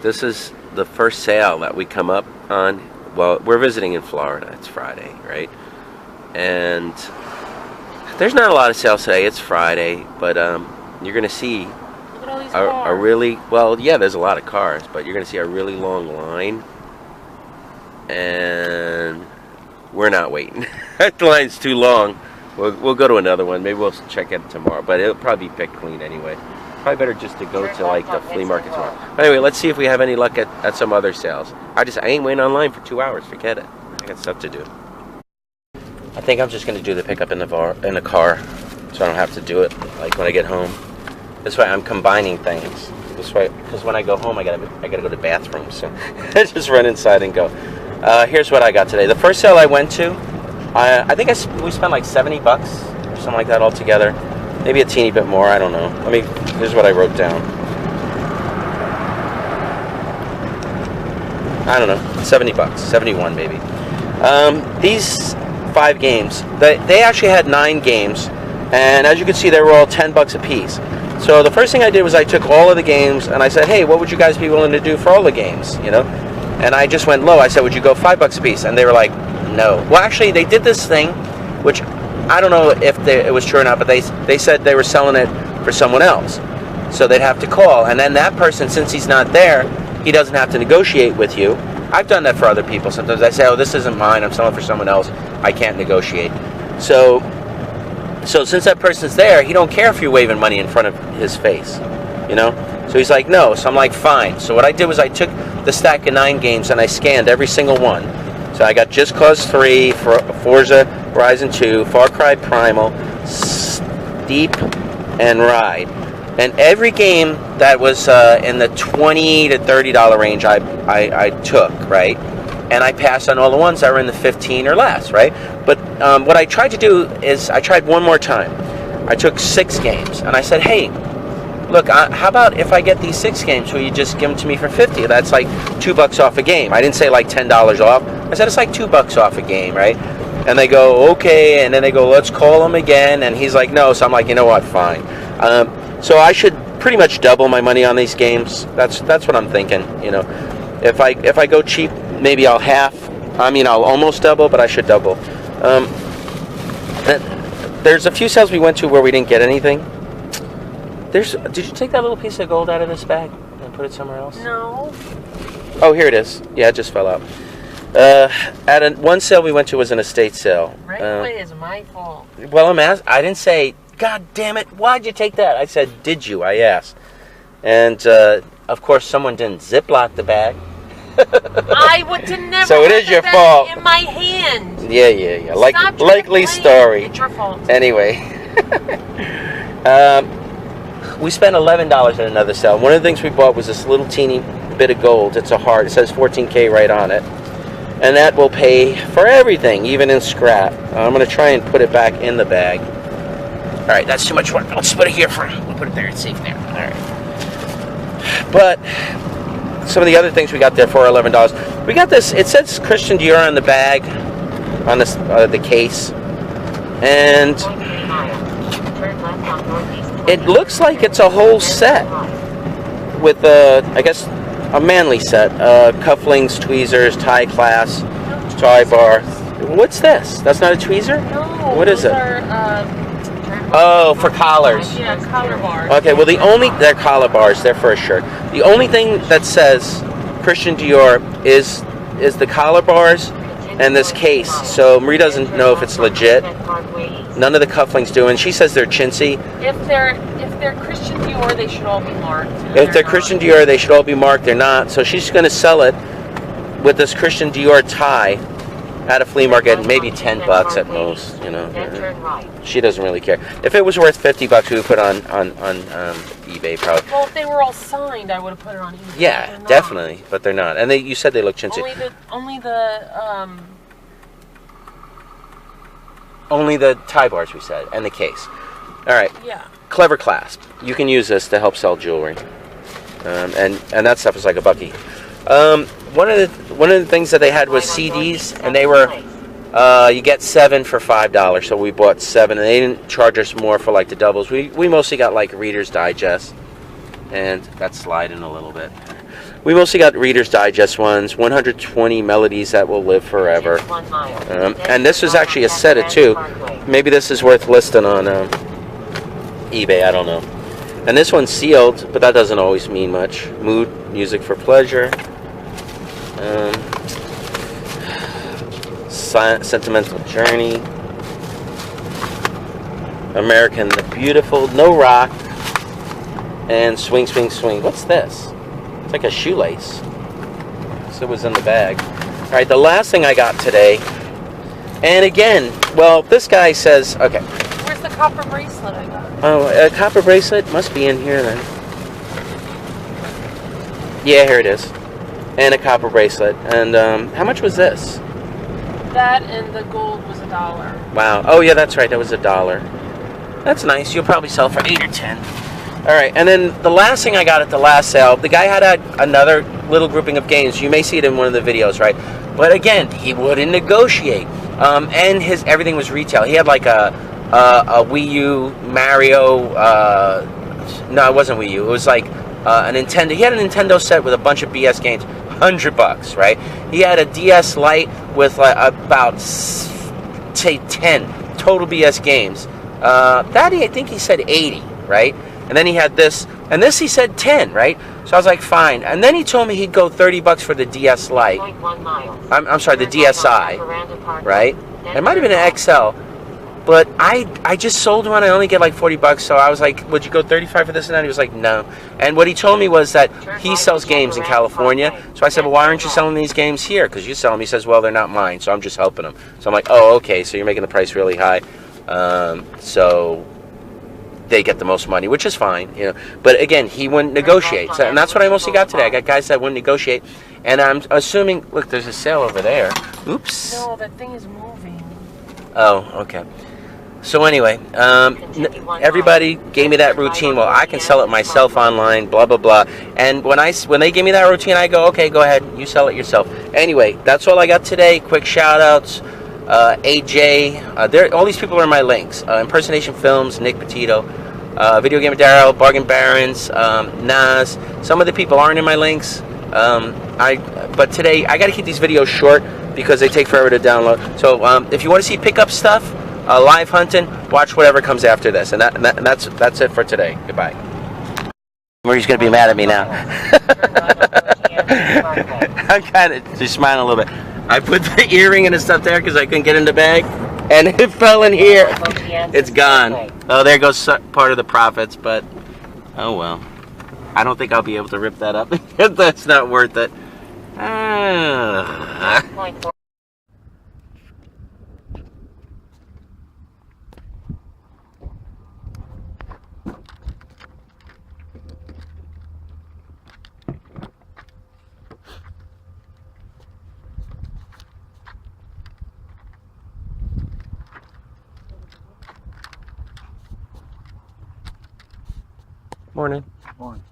This is the first sale that we come up on. Well, we're visiting in Florida. It's Friday, right? And there's not a lot of sales today. It's Friday, but you're gonna see a really, well, yeah, there's a lot of cars, but you're gonna see a really long line, and we're not waiting. That line's too long. We'll go to another one. Maybe we'll check it tomorrow, but it'll probably be picked clean anyway. Probably better just to go to like the flea market tomorrow. But anyway, let's see if we have any luck at some other sales. I ain't waiting online for 2 hours. Forget it. I got stuff to do. I think I'm just gonna do the pickup in the car, so I don't have to do it like when I get home. This way I'm combining things. This way, because when I go home, I gotta go to the bathroom. So I just run inside and go. Here's what I got today. The first sale I went to, I think we spent like $70 or something like that altogether. Maybe a teeny bit more. I don't know. Here's what I wrote down. I don't know. $70, 71 maybe. These 5 games. They actually had 9 games, and as you can see, they were all $10 a piece. So the first thing I did was I took all of the games and I said, hey, what would you guys be willing to do for all the games? You know, and I just went low. I said, would you go $5 a piece? And they were like, no. Well, actually, they did this thing, which I don't know if it was true or not, but they said they were selling it for someone else, so they'd have to call, and then that person, since he's not there, he doesn't have to negotiate with you. I've done that for other people. Sometimes I say, oh, this isn't mine, I'm selling for someone else, I can't negotiate. So since that person's there, he don't care if you're waving money in front of his face, you know? So he's like, no. So I'm like, fine. So what I did was I took the stack of 9 games and I scanned every single one. So I got Just Cause 3, Forza Horizon 2, Far Cry Primal, Steep, and Ride. And every game that was in the $20 to $30 range I took, right? And I passed on all the ones that were in the 15 or less, right? But what I tried to do is I tried one more time. I took 6 games, and I said, hey, look, how about if I get these 6 games, will you just give them to me for $50? That's like $2 off a game. I didn't say like $10 off. I said it's like $2 off a game, right? And they go, okay, and then they go, let's call him again, and he's like, no. So I'm like, you know what, fine. So I should pretty much double my money on these games. That's what I'm thinking, you know. If I go cheap, maybe I'll I'll almost double, but I should double. There's a few sales we went to where we didn't get anything. Did you take that little piece of gold out of this bag and put it somewhere else? No. Oh, here it is. Yeah, it just fell out. One sale we went to was an estate sale. Right away is my fault. Well, I didn't say, God damn it, why'd you take that? I said, did you? I asked. And, of course, someone didn't Ziploc the bag. I would never so it is your fault. In my hand. Yeah. Likely story. It's your fault. Anyway. We spent $11 at another sale. One of the things we bought was this little teeny bit of gold. It's a heart. It says 14K right on it. And that will pay for everything, even in scrap. I'm going to try and put it back in the bag. All right, that's too much work. Let's put it here we'll put it there. It's safe there. All right. But some of the other things we got there for $11. We got this. It says Christian Dior on the bag, on the case. And it looks like it's a whole set with, I guess, a manly set. Cufflinks, tweezers, tie clasp, tie bar. What's this? That's not a tweezer? No. What is it? Oh, for collars. Yeah, collar bars. Okay, well they're collar bars. They're for a shirt. The only thing that says Christian Dior is the collar bars and this case. So Marie doesn't know if it's legit. None of the cufflinks do, and she says they're chintzy. If they're Christian Dior, they should all be marked. If they're Christian Dior, they should all be marked. They're not. So she's going to sell it with this Christian Dior tie at a flea market, maybe $10 at most. You know, she doesn't really care. If it was worth $50, we would put it on eBay probably. Well, if they were all signed, I would have put it on eBay. Yeah, definitely, but they're not. And you said they look chintzy. Only the tie bars, we said, and the case. All right. Yeah. Clever clasp. You can use this to help sell jewelry, and that stuff is like a bucky. One of the things that they had was CDs, and they were you get 7 for $5. So we bought 7, and they didn't charge us more for like the doubles. We mostly got like Reader's Digest, and that's sliding a little bit. We mostly got Reader's Digest ones, 120 melodies that will live forever. And this was actually a set of 2. Maybe this is worth listing on eBay, I don't know. And this one's sealed, but that doesn't always mean much. Mood, Music for Pleasure. Sentimental Journey. American the Beautiful, No Rock, and Swing, Swing, Swing. What's this? It's like a shoelace. So it was in the bag. Alright, the last thing I got today, and again, well, this guy says, okay. Where's the copper bracelet I got? Oh, a copper bracelet? Must be in here then. Yeah, here it is. And a copper bracelet. And how much was this? That and the gold was $1. Wow. Oh, yeah, that's right. That was $1. That's nice. You'll probably sell for 8 or 10. All right, and then the last thing I got at the last sale, the guy had another little grouping of games. You may see it in one of the videos, right? But again, he wouldn't negotiate. And everything was retail. He had like a Wii U, Mario. No, it wasn't Wii U. It was like a Nintendo. He had a Nintendo set with a bunch of BS games. $100, right? He had a DS Lite with about, say, 10 total BS games. That I think he said 80, right? And then he had this, and this he said 10, right? So I was like, fine. And then he told me he'd go $30 for the DS Lite. I'm sorry, the DSi, right? It might have been an XL, but I just sold one. I only get like $40, so I was like, would you go 35 for this and that? He was like, no. And what he told me was that he sells games in California. So I said, well, why aren't you selling these games here? Because you sell them. He says, well, they're not mine, so I'm just helping him. So I'm like, oh, okay, so you're making the price really high. So they get the most money, which is fine, you know. But again, he wouldn't negotiate, so, and that's what I mostly got today. I got guys that wouldn't negotiate, and I'm assuming. Look, there's a sale over there. Oops. No, that thing is moving. Oh, okay. So anyway, everybody gave me that routine. Well, I can sell it myself online. Blah blah blah. And when they give me that routine, I go, okay, go ahead, you sell it yourself. Anyway, that's all I got today. Quick shout outs. AJ, all these people are my links. Impersonation Films, Nick Petito, VideoGamerDaryll, Bargain Barons, Nas. Some of the people aren't in my links. But today I got to keep these videos short because they take forever to download. So if you want to see pickup stuff, live hunting, watch whatever comes after this. And that's it for today. Goodbye. Marie's gonna be mad at me now. I'm kind of just smiling a little bit. I put the earring and the stuff there because I couldn't get in the bag, and it fell in here. It's gone. Oh, there goes part of the profits, but oh well. I don't think I'll be able to rip that up. That's not worth it. Morning. Morning.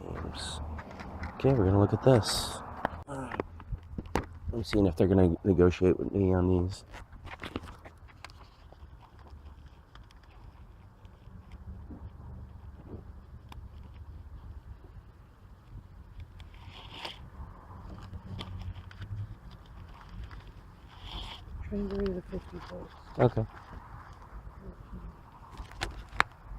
Games. Okay, we're gonna look at this. I'm seeing if they're gonna negotiate with me on these. Trying to read the 50 bucks. Okay.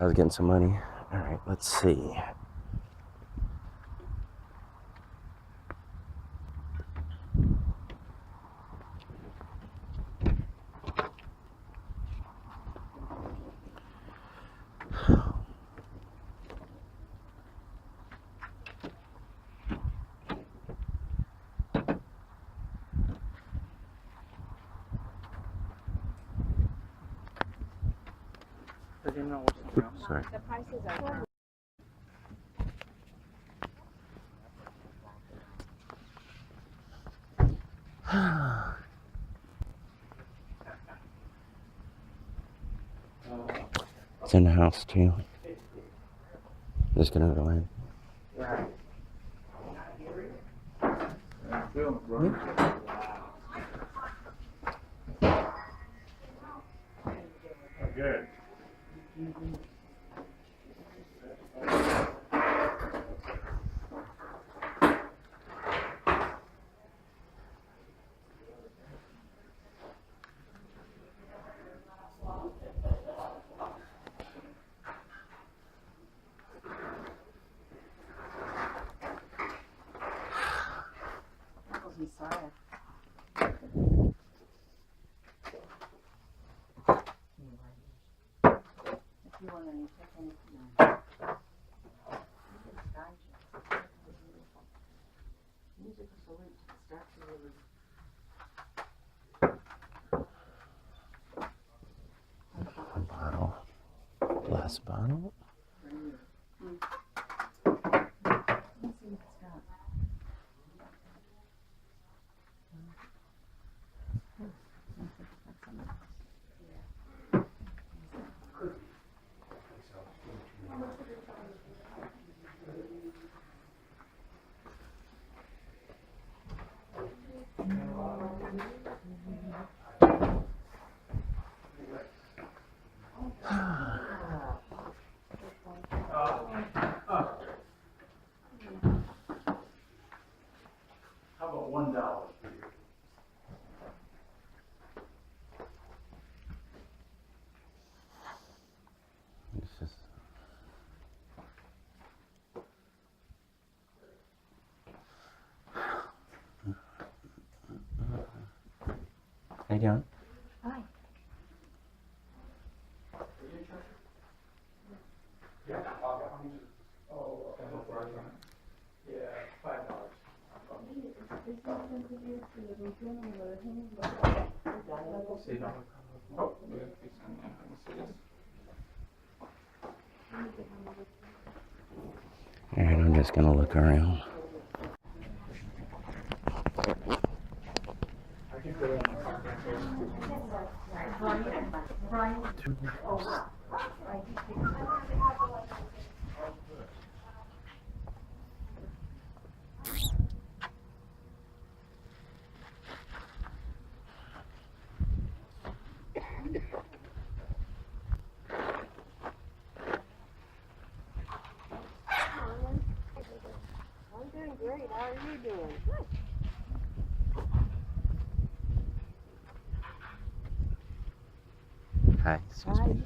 I was getting some money. All right, let's see. Oops, sorry. The prices are It's in the house too. Just gonna go in. Good. Bottle. Glass bottle. How about $1? It's just... How you doing? Hi. Alright, I'm just gonna look around. I'm doing great. How are you doing? Hi, excuse me.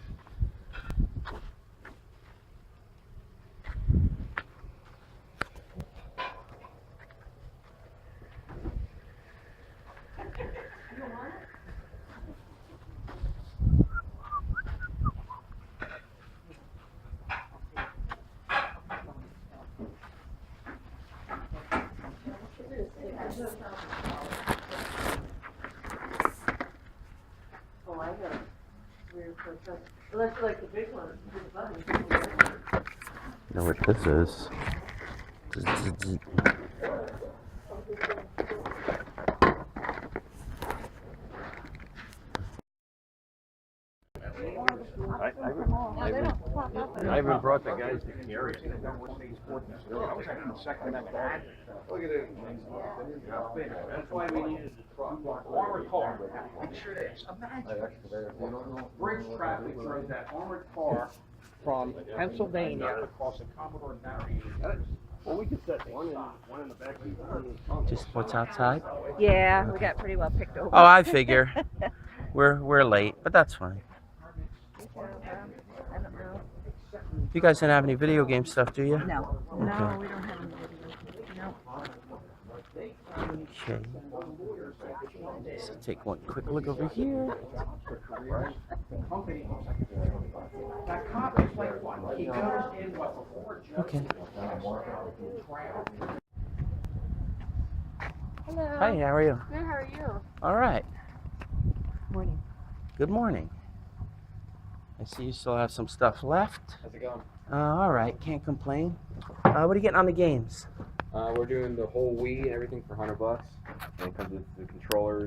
Oh, I know. Weird for sure. Unless you like the big ones, the big buttons. You know what this is? I even brought the guys to carry it. I was having the second at that. Look at it. That's why we needed the truck. Armored car. I'm sure it is. Imagine. Bridge traffic through that armored car from Pennsylvania across the Commodore Barry. Well, we could set one in the back seat, one in the front. Just what's outside? Yeah, we got pretty well picked over. Oh, I figure. We're late, but that's fine. I don't know. You guys don't have any video game stuff, do you? No, Okay. no, we don't have any video. No. Okay. So take one quick look over here. That cop is like one. He goes in before Okay. Hello. Hi, how are you? Good, how are you? All right. Morning. Good morning. I see you still have some stuff left. How's it going? All right, can't complain. What are you getting on the games? We're doing the whole Wii and everything for $100. And it comes with the controllers.